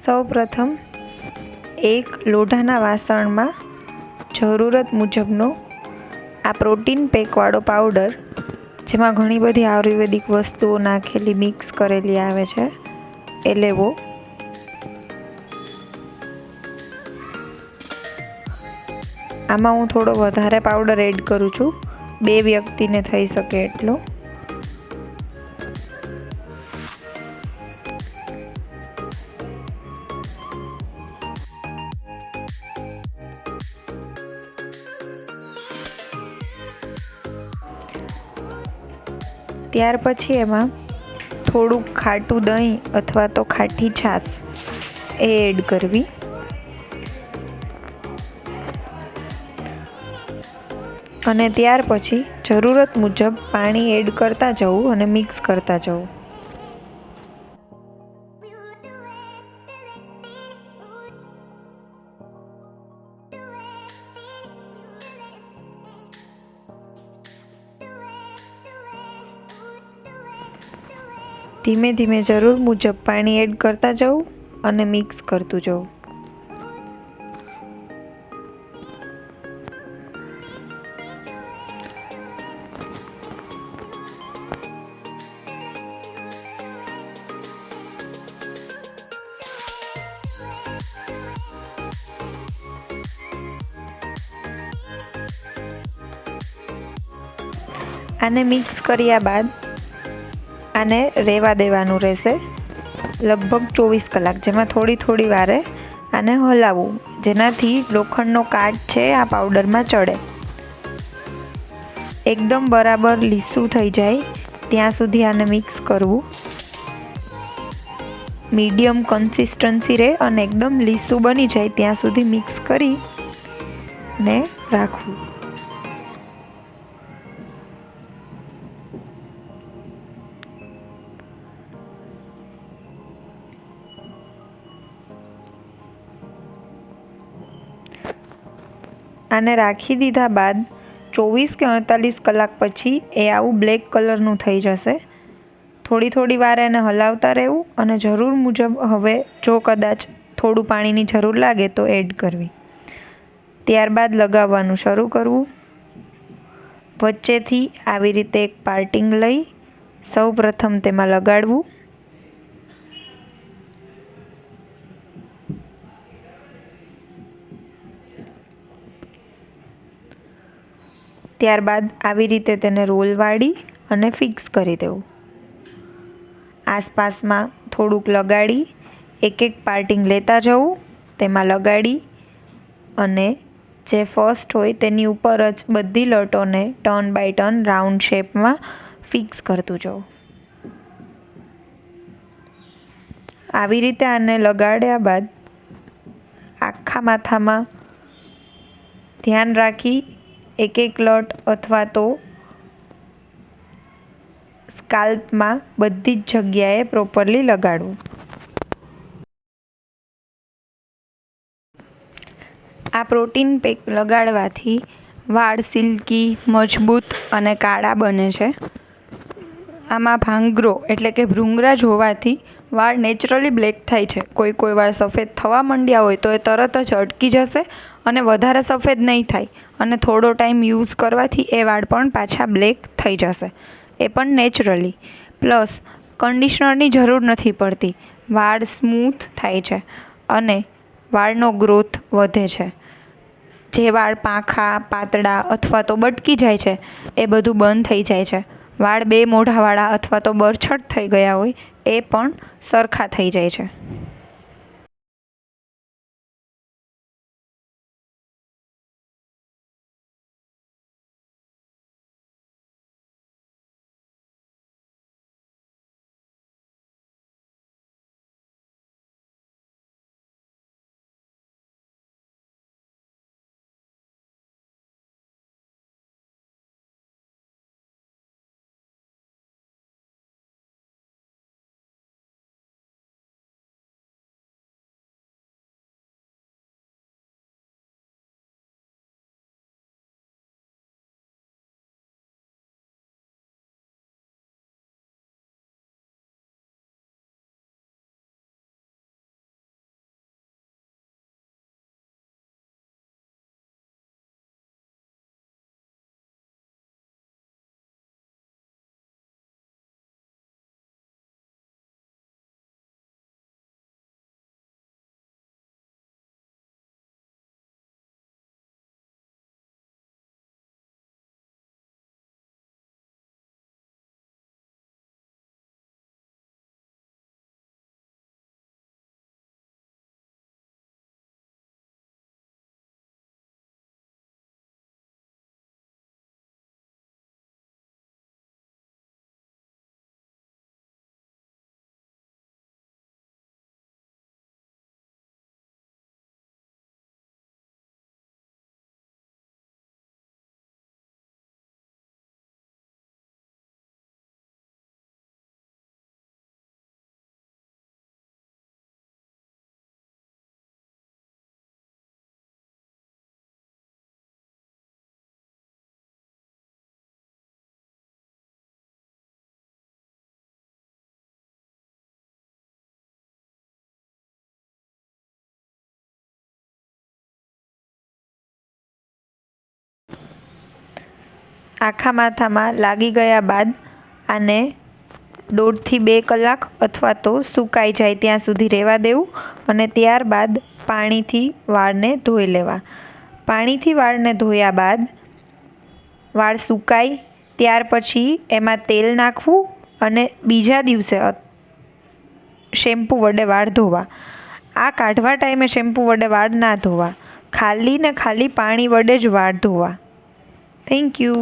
સૌપ્રથમ એક લોઢાના વાસણમાં જરૂરત મુજબનો આ પ્રોટીન પેકવાળો પાવડર, જેમાં ઘણી બધી આયુર્વેદિક વસ્તુઓ નાખેલી મિક્સ કરેલી આવે છે, એ લેવો. આમાં હું થોડો વધારે પાવડર એડ કરું છું, 2 વ્યક્તિને થઈ શકે એટલો. ત્યાર પછી એમાં થોડુંક ખાટું દહીં અથવા તો ખાટી છાશ એ એડ કરવી. અને ત્યાર પછી જરૂરત મુજબ પાણી એડ કરતા જવું અને મિક્સ કરતા જવું. ધીમે ધીમે જરૂર મુજબ પાણી એડ કરતા જવું અને મિક્સ કરતું જવું. આને મિક્સ કર્યા બાદ આને રહેવા દેવાનું રહેશે લગભગ 24 કલાક, જેમાં થોડી થોડી વારે આને હલાવવું, જેનાથી લોખંડનો કાટ છે આ પાવડરમાં ચડે. એકદમ બરાબર લીસું થઈ જાય ત્યાં સુધી આને મિક્સ કરવું. મીડિયમ કન્સિસ્ટન્સી રહે અને એકદમ લીસું બની જાય ત્યાં સુધી મિક્સ કરી ને રાખવું. આને રાખી દીધા બાદ 24 કે 48 કલાક પછી એ આવું બ્લેક કલરનું થઈ જશે. થોડી થોડી વાર એને હલાવતા રહેવું અને જરૂર મુજબ હવે જો કદાચ થોડું પાણીની જરૂર લાગે તો એડ કરવી. ત્યારબાદ લગાવવાનું શરૂ કરવું. વચ્ચેથી આવી રીતે એક પાર્ટિંગ લઈ સૌપ્રથમ તેમાં લગાડવું. ત્યારબાદ આવી રીતે તેને રોલ વાળી અને ફિક્સ કરી દેવું. આસપાસમાં થોડુંક લગાડી એક એક પાર્ટિંગ લેતા જવું, તેમાં લગાડી અને જે ફર્સ્ટ હોય તેની ઉપર જ બધી લટોને ટર્ન બાય ટર્ન રાઉન્ડ શેપમાં ફિક્સ કરતું જવું. આવી રીતે આને લગાડ્યા બાદ આખા માથામાં ધ્યાન રાખી એક એક લટ અથવા તો સ્કાલ્પમાં બધી જ જગ્યાએ પ્રોપરલી લગાડવું. આ પ્રોટીન પેક લગાડવાથી વાળ સિલ્કી, મજબૂત અને કાળા બને છે. આમાં ભાંગરો એટલે કે ભૃંગરાજ હોવાથી વાળ નેચરલી બ્લેક થાય છે. કોઈ વાળ સફેદ થવા માંડ્યા હોય તો એ તરત જ અટકી જશે અને વધારે સફેદ નહીં થાય, અને થોડો ટાઈમ યુઝ કરવાથી એ વાળ પણ પાછા બ્લેક થઈ જશે, એ પણ નેચરલી. પ્લસ કન્ડિશનરની જરૂર નથી પડતી. વાળ સ્મૂથ થાય છે અને વાળનો ગ્રોથ વધે છે. જે વાળ પાંખા, પાતળા અથવા તો બટકી જાય છે એ બધું બંધ થઈ જાય છે. વાળ 2 મોઢાવાળા અથવા તો બરછટ થઈ ગયા હોય એ પણ સરખા થઈ જાય છે. આખા માથામાં લાગી ગયા બાદ આને 1.5 થી 2 કલાક અથવા તો સુકાઈ જાય ત્યાં સુધી રહેવા દેવું અને ત્યારબાદ પાણીથી વાળને ધોઈ લેવા. પાણીથી વાળને ધોયા બાદ વાળ સુકાય ત્યાર પછી એમાં તેલ નાખવું અને બીજા દિવસે શેમ્પૂ વડે વાળ ધોવા. આ કાઢવા ટાઈમે શેમ્પૂ વડે વાળ ના ધોવા, ખાલી ને ખાલી પાણી વડે જ વાળ ધોવા. Thank you.